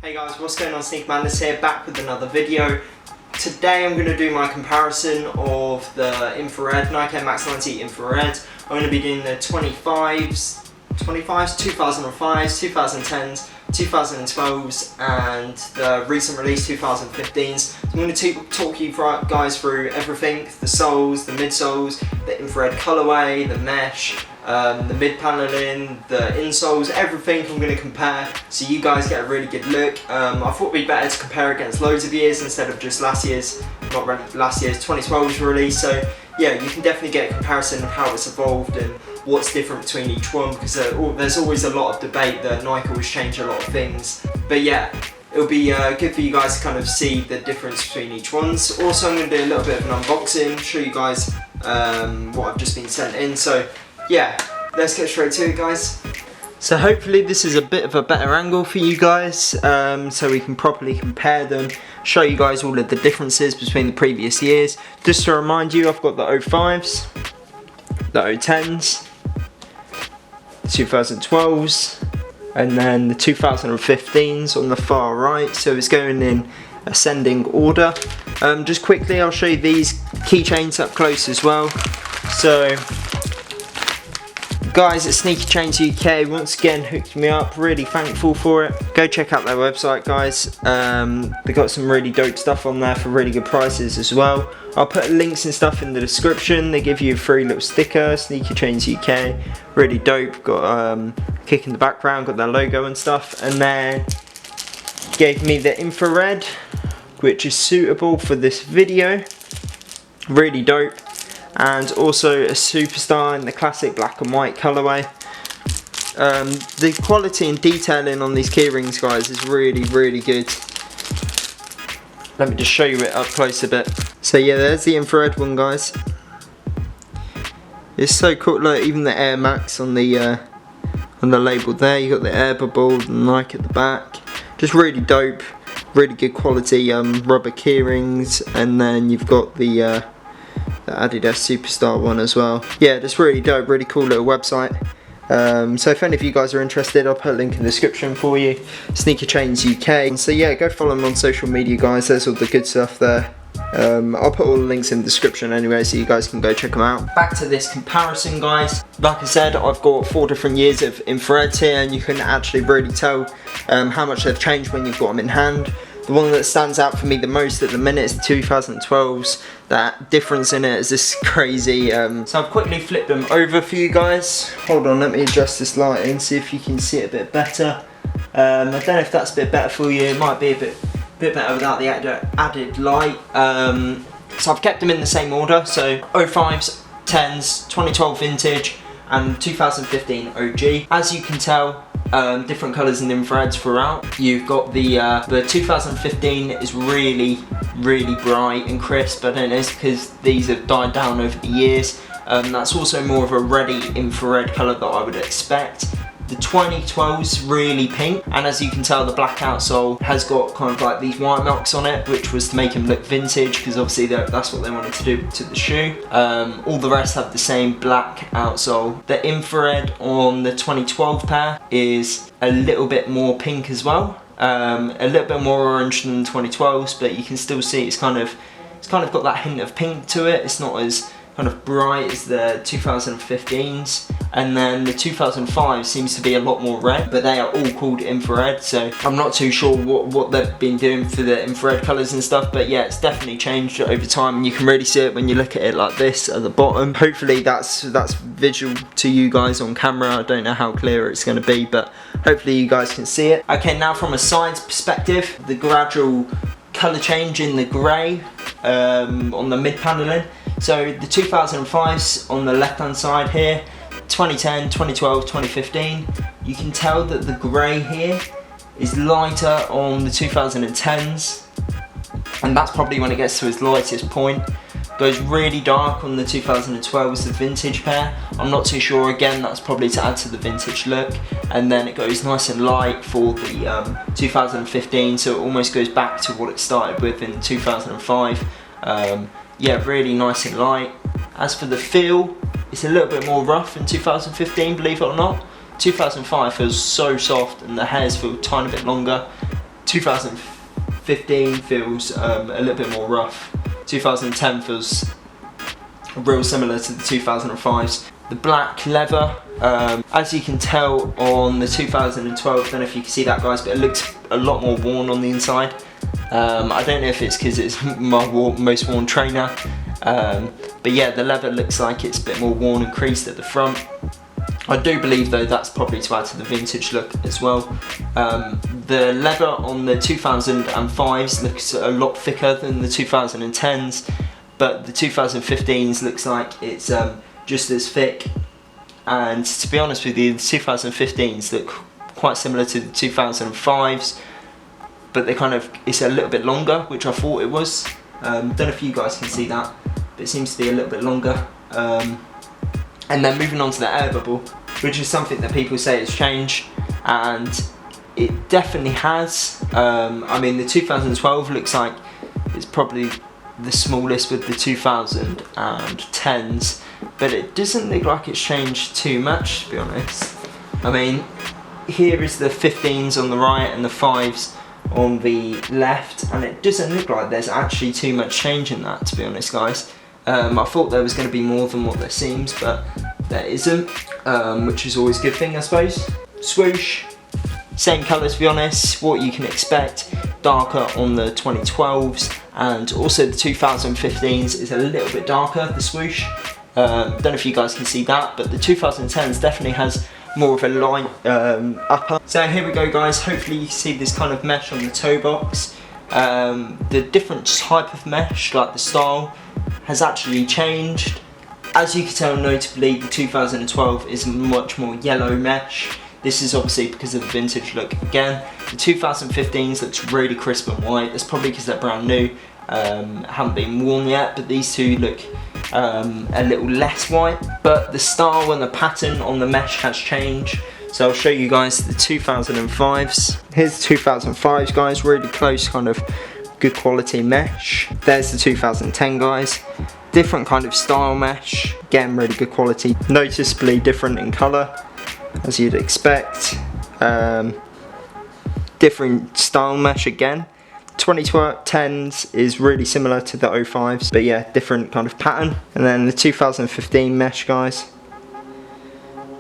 Hey guys, what's going on? Sneaker Madness here, back with another video. Today I'm going to do my comparison of the infrared, Nike Air Max 90 infrared. I'm going to be doing the 2005s, 2005s, 2010s, 2012s and the recent release 2015s. So I'm going to talk you guys through everything, the soles, the midsoles, the infrared colorway, the mesh, the mid paneling, the insoles, everything I'm going to compare so you guys get a really good look. I thought it'd be better to compare against loads of years instead of just last year's, not last year's, 2012's release. So yeah, you can definitely get a comparison of how it's evolved and what's different between each one, because there's always a lot of debate that Nike always change a lot of things. But yeah, it'll be good for you guys to kind of see the difference between each ones. Also, I'm going to do a little bit of an unboxing, show you guys what I've just been sent in. So yeah, let's get straight to it, guys. So hopefully this is a bit of a better angle for you guys, so we can properly compare them, show you guys all of the differences between the previous years. Just to remind you, I've got the 05s, the 010s, 2012s, and then the 2015s on the far right, so it's going in ascending order. Just quickly, I'll show you these keychains up close as well. So guys at Sneaker Chains UK once again hooked me up, really thankful for it. Go check out their website, guys. They got some really dope stuff on there for really good prices as well. I'll put links and stuff in the description. They give you a free little sticker, Sneaker Chains UK, really dope. Got kick in the background, got their logo and stuff, and then gave me the infrared, which is suitable for this video, really dope. And also a superstar in the classic black and white colorway. The quality and detailing on these key rings, guys, is really good. Let me just show you it up close a bit. So yeah, there's the infrared one, guys. It's so cool. Look, even the Air Max on the label there. You got the air bubble, the Nike at the back. Just really dope, really good quality rubber key rings, and then you've got the Adidas Superstar one as well. Yeah, just really dope, really cool little website. So if any of you guys are interested, I'll put a link in the description for you. Sneaker Chains UK. So yeah, go follow them on social media, guys. There's all the good stuff there. I'll put all the links in the description anyway, so you guys can go check them out. Back to this comparison, guys. Like I said, I've got 4 different years of infrareds here, and you can actually really tell how much they've changed when you've got them in hand. The one that stands out for me the most at the minute is the 2012s. That difference in it is just crazy. So I've quickly flipped them over for you guys. Hold on, let me adjust this lighting, see if you can see it a bit better. I don't know if that's a bit better for you. It might be a bit better without the added light. So I've kept them in the same order. So 05s, 10s, 2012 vintage, and 2015 OG. As you can tell, different colours and infrareds throughout. You've got the 2015 is really bright and crisp. I don't know, it's because these have died down over the years. That's also more of a reddy infrared colour that I would expect. The 2012's really pink, and as you can tell, the black outsole has got kind of like these white marks on it, which was to make them look vintage, because obviously that's what they wanted to do to the shoe. All the rest have the same black outsole. The infrared on the 2012 pair is a little bit more pink as well, a little bit more orange than the 2012's, but you can still see it's kind of got that hint of pink to it. It's not as kind of bright as the 2015s, and then the 2005 seems to be a lot more red, but they are all called infrared, so I'm not too sure what they've been doing for the infrared colours and stuff, but yeah, it's definitely changed over time, and you can really see it when you look at it like this at the bottom. Hopefully that's visual to you guys on camera. I don't know how clear it's going to be, but hopefully you guys can see it. Okay, now from a sides perspective, the gradual colour change in the grey on the mid paneling. So the 2005s on the left hand side here, 2010, 2012, 2015, you can tell that the grey here is lighter on the 2010s, and that's probably when it gets to its lightest point. Goes really dark on the 2012s, the vintage pair. I'm not too sure, again that's probably to add to the vintage look, and then it goes nice and light for the 2015, so it almost goes back to what it started with in 2005. Yeah, really nice and light. As for the feel, it's a little bit more rough in 2015, believe it or not. 2005 feels so soft and the hairs feel a tiny bit longer. 2015 feels a little bit more rough. 2010 feels real similar to the 2005s. The black leather, as you can tell on the 2012, I don't know if you can see that guys, but it looks a lot more worn on the inside. I don't know if it's because it's my most worn trainer, but yeah, the leather looks like it's a bit more worn and creased at the front. I do believe though that's probably to add to the vintage look as well. The leather on the 2005s looks a lot thicker than the 2010s, but the 2015s looks like it's just as thick. And to be honest with you, the 2015s look quite similar to the 2005s, but it's a little bit longer, which I thought it was. Don't know if you guys can see that, but it seems to be a little bit longer. And then moving on to the air bubble, which is something that people say has changed, and it definitely has. I mean, the 2012 looks like it's probably the smallest with the 2010s, but it doesn't look like it's changed too much, to be honest. I mean, here is the 15s on the right and the 5s on the left, and it doesn't look like there's actually too much change in that, to be honest guys. I thought there was going to be more than what there seems, but there isn't, which is always a good thing I suppose. Swoosh, same colour to be honest, what you can expect, darker on the 2012s, and also the 2015s is a little bit darker, the swoosh. Don't know if you guys can see that, but the 2010s definitely has more of a light upper. So here we go guys, hopefully you can see this kind of mesh on the toe box. The different type of mesh, like the style, has actually changed. As you can tell notably, the 2012 is much more yellow mesh. This is obviously because of the vintage look again. The 2015s looks really crisp and white. That's probably because they're brand new, haven't been worn yet, but these two look a little less white. But the style and the pattern on the mesh has changed. So I'll show you guys the 2005s. Here's the 2005s guys, really close kind of good quality mesh. There's the 2010 guys. Different kind of style mesh, again really good quality, noticeably different in colour as you'd expect. Different style mesh again. 2010s is really similar to the 05s, but yeah, different kind of pattern. And then the 2015 mesh guys,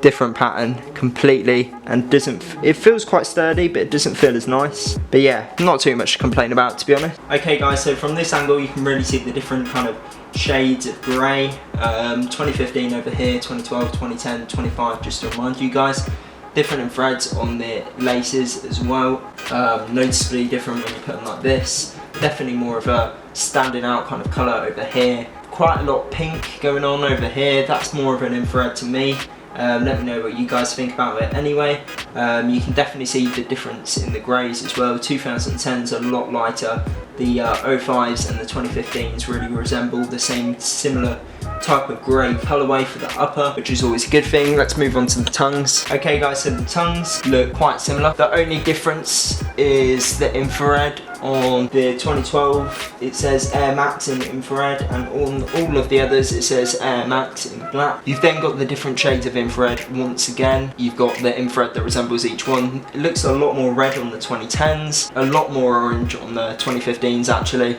different pattern completely, and it feels quite sturdy, but it doesn't feel as nice. But yeah, not too much to complain about, to be honest. Okay guys, so from this angle you can really see the different kind of shades of grey. 2015 over here, 2012, 2010, 25, just to remind you guys. Different in threads on the laces as well. Noticeably different when you put them like this. Definitely more of a standing out kind of colour over here. Quite a lot of pink going on over here. That's more of an infrared to me. Let me know what you guys think about it anyway. You can definitely see the difference in the greys as well. 2010's a lot lighter. The 05s and the 2015s really resemble the similar type of grey colourway for the upper, which is always a good thing. Let's move on to the tongues. Okay guys, so the tongues look quite similar. The only difference is the infrared. On the 2012 it says Air Max in infrared, and on all of the others it says Air Max in black. You've then got the different shades of infrared once again. You've got the infrared that resembles each one. It looks a lot more red on the 2010s, a lot more orange on the 2015s actually.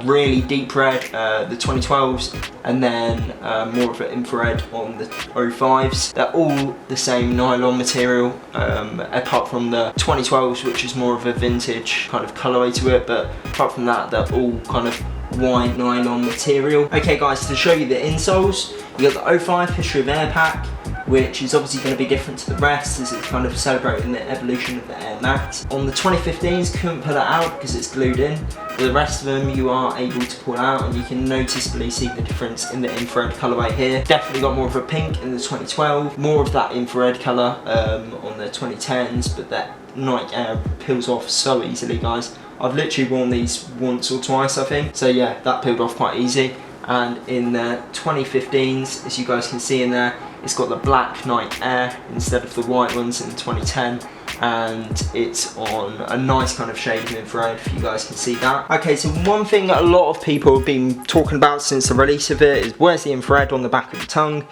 Really deep red, the 2012s, and then more of an infrared on the 05s. They're all the same nylon material, apart from the 2012s, which is more of a vintage kind of colourway to it, but apart from that, they're all kind of white nylon material. Okay guys, to show you the insoles, you got the 05 History of Air Pack, which is obviously going to be different to the rest as it's kind of celebrating the evolution of the Air Max. On the 2015s, couldn't pull it out because it's glued in. For the rest of them, you are able to pull out, and you can noticeably see the difference in the infrared colourway here. Definitely got more of a pink in the 2012, more of that infrared colour on the 2010s, but that night air peels off so easily, guys. I've literally worn these once or twice, I think. So yeah, that peeled off quite easy. And in the 2015s, as you guys can see in there, it's got the black night air instead of the white ones in 2010, and it's on a nice kind of shade of infrared, if you guys can see that. Okay, so one thing that a lot of people have been talking about since the release of it is where's the infrared on the back of the tongue,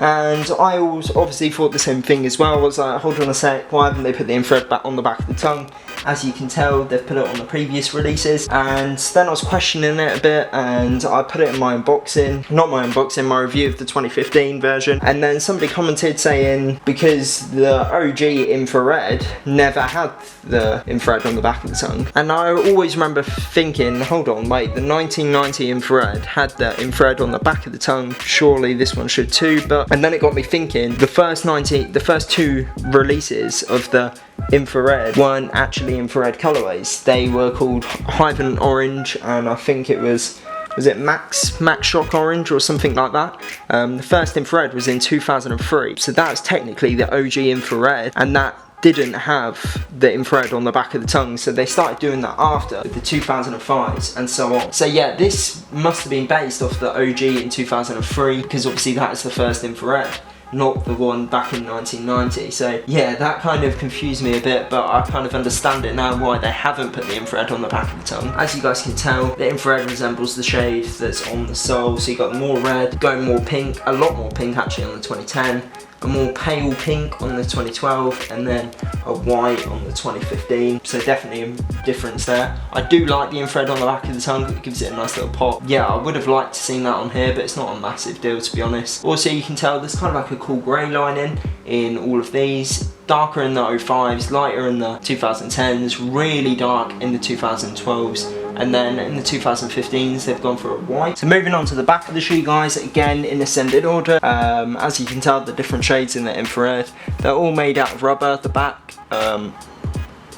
And I obviously thought the same thing as well. I was like, hold on a sec, why haven't they put the infrared back on the back of the tongue? As you can tell, they've put it on the previous releases, and then I was questioning it a bit, and I put it in my unboxing, not my unboxing, my review of the 2015 version, and then somebody commented saying because the OG infrared never had the infrared on the back of the tongue. And I always remember thinking, hold on, wait, the 1990 infrared had the infrared on the back of the tongue, surely this one should too. And then it got me thinking, the first two releases of the infrared weren't actually infrared colorways. They were called Hyven Orange, and I think it was it Max Shock Orange or something like that. The first infrared was in 2003, so that's technically the OG infrared, and that didn't have the infrared on the back of the tongue, so they started doing that after with the 2005s and so on. So yeah, this must have been based off the OG in 2003, because obviously that is the first infrared, not the one back in 1990. So yeah, that kind of confused me a bit, but I kind of understand it now why they haven't put the infrared on the back of the tongue. As you guys can tell, the infrared resembles the shade that's on the sole, so you got more red, going more pink, a lot more pink actually on the 2010, a more pale pink on the 2012, and then a white on the 2015, so definitely a difference there. I do like the infrared on the back of the tongue, it gives it a nice little pop. Yeah, I would have liked to seen that on here, but it's not a massive deal, to be honest. Also, you can tell there's kind of like a cool grey lining in all of these, darker in the 05s, lighter in the 2010s, really dark in the 2012s, and then in the 2015s they've gone for a white. So moving on to the back of the shoe, guys, again in ascending order. As you can tell, the different shades in the infrared, they're all made out of rubber. The back,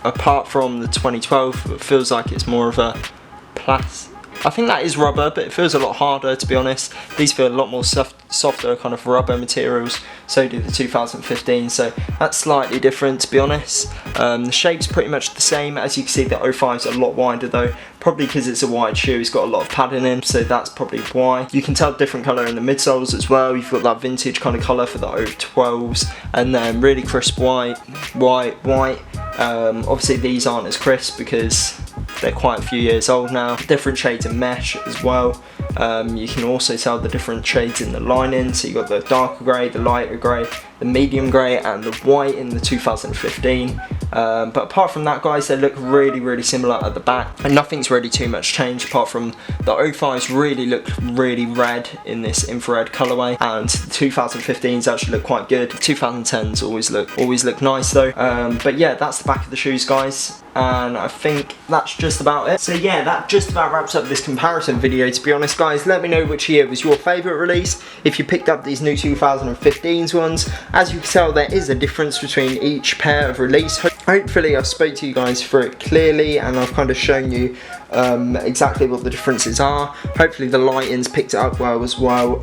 apart from the 2012, it feels like it's more of a plastic. I think that is rubber, but it feels a lot harder, to be honest. These feel a lot more softer kind of rubber materials, so do the 2015, so that's slightly different, to be honest. The shape's pretty much the same. As you can see, the 05's a lot wider though, probably because it's a wide shoe. It's got a lot of padding in, so that's probably why. You can tell different colour in the midsoles as well. You've got that vintage kind of colour for the 012s, and then really crisp white. Obviously these aren't as crisp because they're quite a few years old now. Different shades of mesh as well. You can also tell the different shades in the lining, so you got the darker grey, the lighter grey, the medium grey, and the white in the 2015. But apart from that, guys, they look really similar at the back, and nothing's really too much changed apart from the 05s really look really red in this infrared colourway, and the 2015s actually look quite good. The 2010s always look nice though. But yeah, that's the back of the shoes, guys, and I think that's just about it. So yeah, that just about wraps up this comparison video, to be honest, guys. Let me know which year was your favourite release, if you picked up these new 2015s ones. As you can tell, there is a difference between each pair of release. Hopefully I've spoke to you guys through it clearly, and I've kind of shown you exactly what the differences are. Hopefully the lighting's picked it up well as well.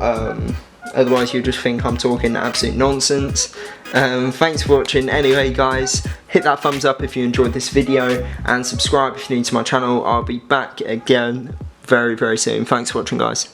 Otherwise you'll just think I'm talking absolute nonsense. Thanks for watching anyway, guys. Hit that thumbs up if you enjoyed this video, and subscribe if you're new to my channel. I'll be back again very soon. Thanks for watching, guys.